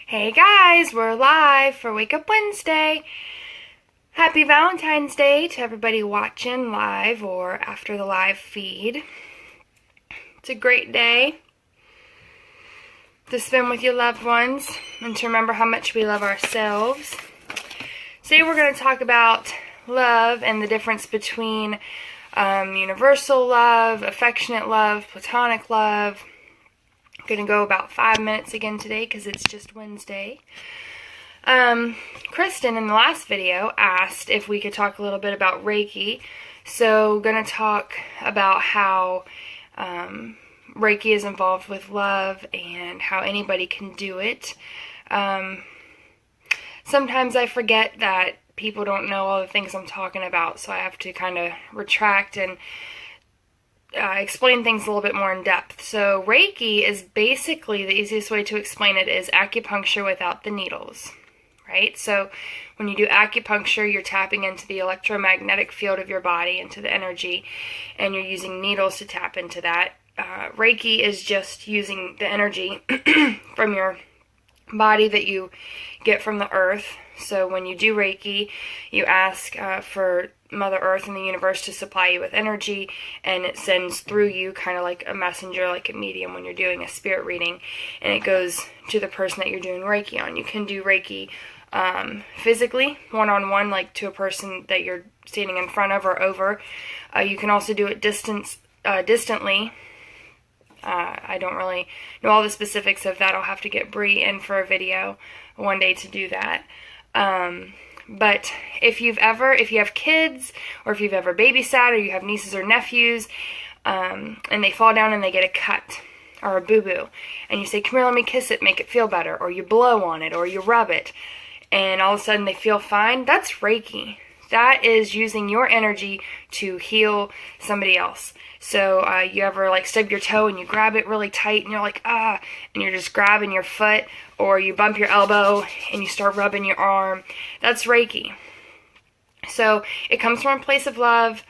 Hey guys, we're live for Wake Up Wednesday. Happy Valentine's Day to everybody watching live or after the live feed. It's a great day to spend with your loved ones and to remember how much we love ourselves. Today we're going to talk about love and the difference between universal love, affectionate love, platonic love. Going to go about 5 minutes again today because it's just Wednesday. Kristen in the last video asked if we could talk a little bit about Reiki. So going to talk about how Reiki is involved with love and how anybody can do it. Sometimes I forget that people don't know all the things I'm talking about, so I have to kind of retract and explain things a little bit more in depth. So Reiki is basically, the easiest way to explain it is acupuncture without the needles, right? So when you do acupuncture, you're tapping into the electromagnetic field of your body, into the energy, and you're using needles to tap into that. Reiki is just using the energy from your body that you get from the earth. So when you do Reiki, you ask for Mother Earth and the universe to supply you with energy, and it sends through you kind of like a messenger, like a medium when you're doing a spirit reading, and it goes to the person that you're doing Reiki on. You can do Reiki physically, one-on-one, like to a person that you're standing in front of or over. You can also do it distantly. I don't really know all the specifics of that. I'll have to get Bree in for a video one day to do that. But if you have kids, or if you've ever babysat, or you have nieces or nephews, and they fall down and they get a cut or a boo-boo, and you say, "Come here, let me kiss it, make it feel better," or you blow on it, or you rub it, and all of a sudden they feel fine, that's Reiki. That is using your energy to heal somebody else. So you ever like stub your toe and you grab it really tight and you're like, and you're just grabbing your foot, or you bump your elbow and you start rubbing your arm, that's Reiki. So it comes from a place of love.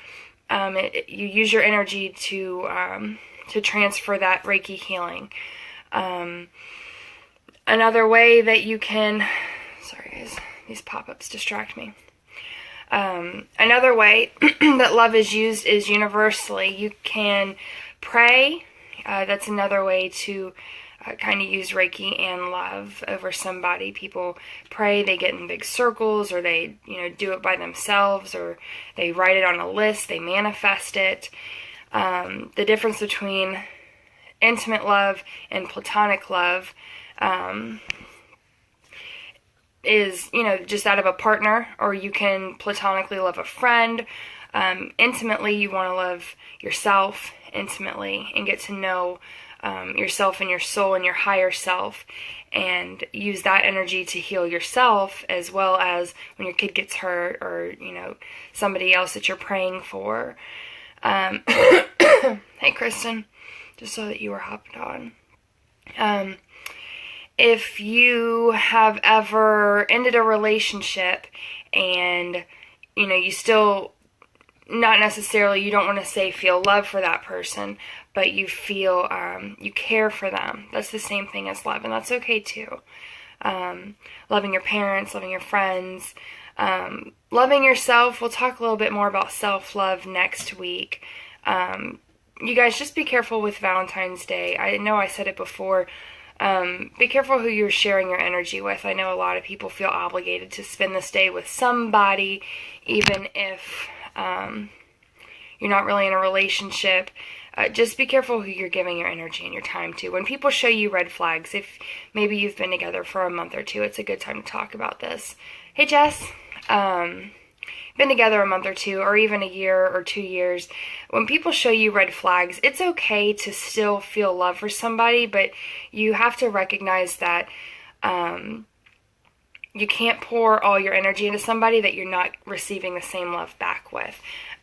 You use your energy to transfer that Reiki healing. Another way that you can, sorry guys, these pop-ups distract me. Another way that love is used is universally. You can pray. That's another way to kind of use Reiki and love over somebody. People pray, they get in big circles, or they do it by themselves, or they write it on a list, they manifest it. The difference between intimate love and platonic love is, just out of a partner, or you can platonically love a friend. Intimately, you want to love yourself intimately and get to know yourself and your soul and your higher self, and use that energy to heal yourself, as well as when your kid gets hurt, or somebody else that you're praying for. Hey Kristen, just so that you were hopped on. If you have ever ended a relationship and, you still, not necessarily, you don't want to say feel love for that person, but you feel, you care for them. That's the same thing as love, and that's okay too. Loving your parents, loving your friends, loving yourself. We'll talk a little bit more about self-love next week. You guys, just be careful with Valentine's Day. I know I said it before. Be careful who you're sharing your energy with. I know a lot of people feel obligated to spend this day with somebody, even if you're not really in a relationship. Just be careful who you're giving your energy and your time to. When people show you red flags, if maybe you've been together for a month or two, it's a good time to talk about this. Hey Jess, been together a month or two, or even a year or 2 years, when people show you red flags, it's okay to still feel love for somebody, but you have to recognize that you can't pour all your energy into somebody that you're not receiving the same love back with.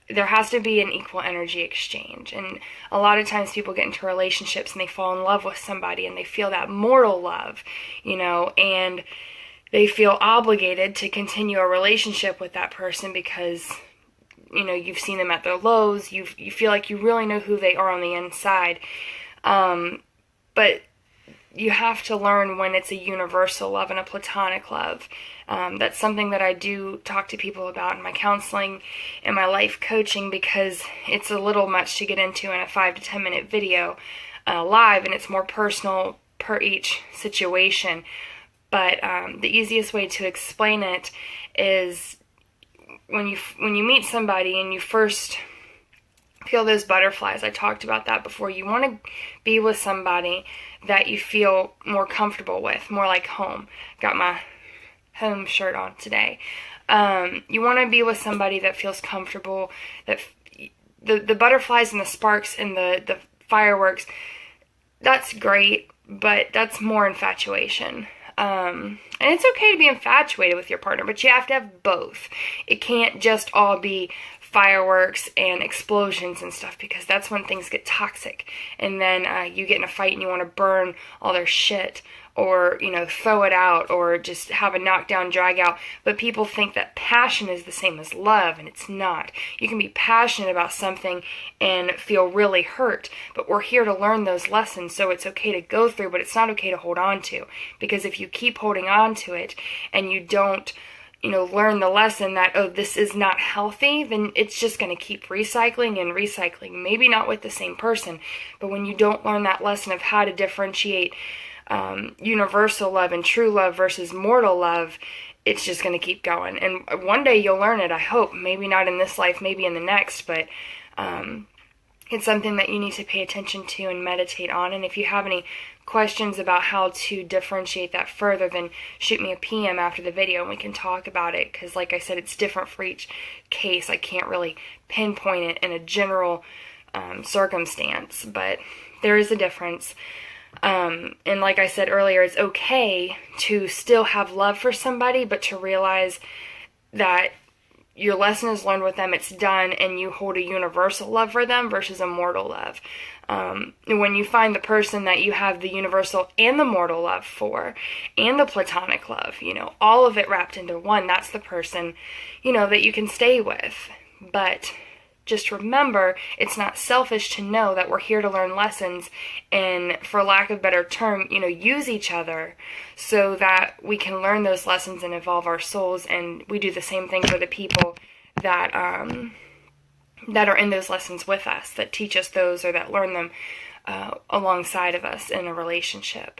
There has to be an equal energy exchange, and a lot of times people get into relationships and they fall in love with somebody and they feel that mortal love, and they feel obligated to continue a relationship with that person because, you've seen them at their lows. You feel like you really know who they are on the inside. But you have to learn when it's a universal love and a platonic love. That's something that I do talk to people about in my counseling and my life coaching, because it's a little much to get into in a 5 to 10 minute video live, and it's more personal per each situation. But the easiest way to explain it is when you meet somebody and you first feel those butterflies. I talked about that before. You want to be with somebody that you feel more comfortable with, more like home. Got my home shirt on today. You want to be with somebody that feels comfortable, that the butterflies and the sparks and the fireworks, that's great, but that's more infatuation. And it's okay to be infatuated with your partner, but you have to have both. It can't just all be fireworks and explosions and stuff, because that's when things get toxic, and then you get in a fight and you want to burn all their shit, or throw it out, or just have a knockdown drag out. But people think that passion is the same as love, and it's not. You can be passionate about something and feel really hurt, but we're here to learn those lessons, so it's okay to go through, but it's not okay to hold on to, because if you keep holding on to it and you don't learn the lesson that, oh, this is not healthy, then it's just going to keep recycling and recycling. Maybe not with the same person, but when you don't learn that lesson of how to differentiate universal love and true love versus mortal love, it's just going to keep going. And one day you'll learn it, I hope. Maybe not in this life, maybe in the next, but it's something that you need to pay attention to and meditate on. And if you have any questions about how to differentiate that further, then shoot me a PM after the video and we can talk about it, because like I said, it's different for each case. I can't really pinpoint it in a general circumstance, but there is a difference. And like I said earlier, it's okay to still have love for somebody, but to realize that your lesson is learned with them, it's done, and you hold a universal love for them versus a mortal love. When you find the person that you have the universal and the mortal love for, and the platonic love, all of it wrapped into one, that's the person, that you can stay with. But just remember, it's not selfish to know that we're here to learn lessons and, for lack of a better term, use each other so that we can learn those lessons and evolve our souls. And we do the same thing for the people that that are in those lessons with us, that teach us those or that learn them alongside of us in a relationship.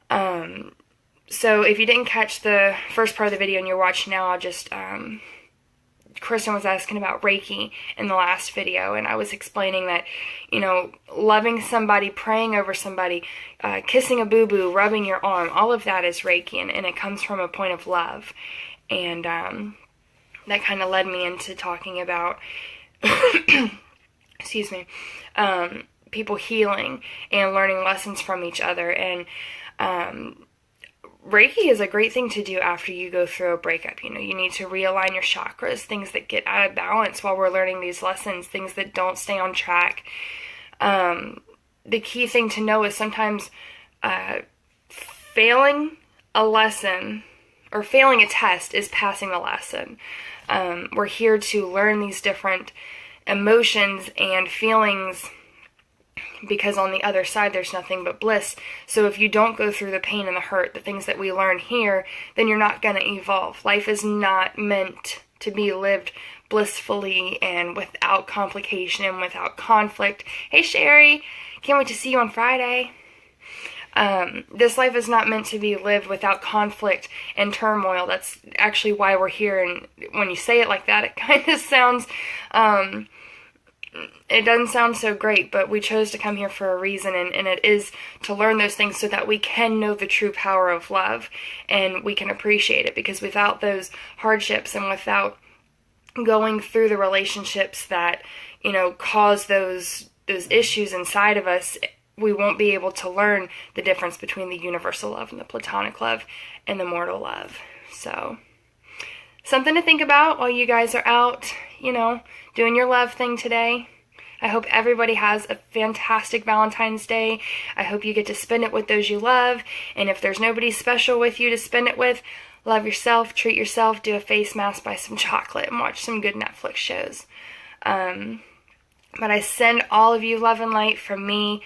So if you didn't catch the first part of the video and you're watching now, I'll just... Kristen was asking about Reiki in the last video, and I was explaining that, loving somebody, praying over somebody, kissing a boo-boo, rubbing your arm, all of that is Reiki, and it comes from a point of love. And that kind of led me into talking about, excuse me, people healing and learning lessons from each other. And Reiki is a great thing to do after you go through a breakup. You need to realign your chakras, things that get out of balance while we're learning these lessons, things that don't stay on track. The key thing to know is sometimes failing a lesson or failing a test is passing the lesson. We're here to learn these different emotions and feelings, because on the other side there's nothing but bliss. So if you don't go through the pain and the hurt, the things that we learn here, then you're not going to evolve. Life is not meant to be lived blissfully and without complication and without conflict. Hey Sherry, can't wait to see you on Friday. This life is not meant to be lived without conflict and turmoil. That's actually why we're here. And when you say it like that, it kind of sounds... it doesn't sound so great, but we chose to come here for a reason, and it is to learn those things so that we can know the true power of love, and we can appreciate it, because without those hardships and without going through the relationships that, cause those issues inside of us, we won't be able to learn the difference between the universal love and the platonic love and the mortal love. So, something to think about while you guys are out, doing your love thing today. I hope everybody has a fantastic Valentine's Day. I hope you get to spend it with those you love. And if there's nobody special with you to spend it with, love yourself, treat yourself, do a face mask, buy some chocolate, and watch some good Netflix shows. But I send all of you love and light from me.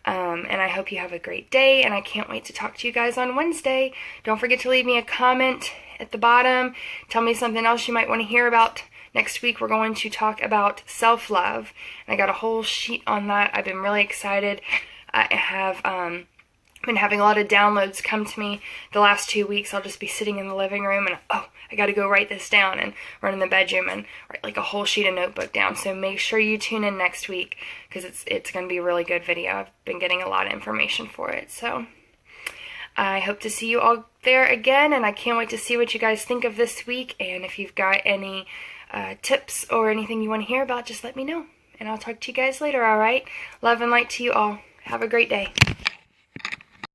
And I hope you have a great day, and I can't wait to talk to you guys on Wednesday. Don't forget to leave me a comment at the bottom. Tell me something else you might want to hear about. Next week we're going to talk about self-love, and I got a whole sheet on that. I've been really excited. I have been having a lot of downloads come to me the last 2 weeks. I'll just be sitting in the living room and, oh, I got to go write this down, and run in the bedroom and write like a whole sheet of notebook down. So make sure you tune in next week, because it's going to be a really good video. I've been getting a lot of information for it. So I hope to see you all there again, and I can't wait to see what you guys think of this week. And if you've got any tips or anything you want to hear about, just let me know, and I'll talk to you guys later, alright? Love and light to you all. Have a great day.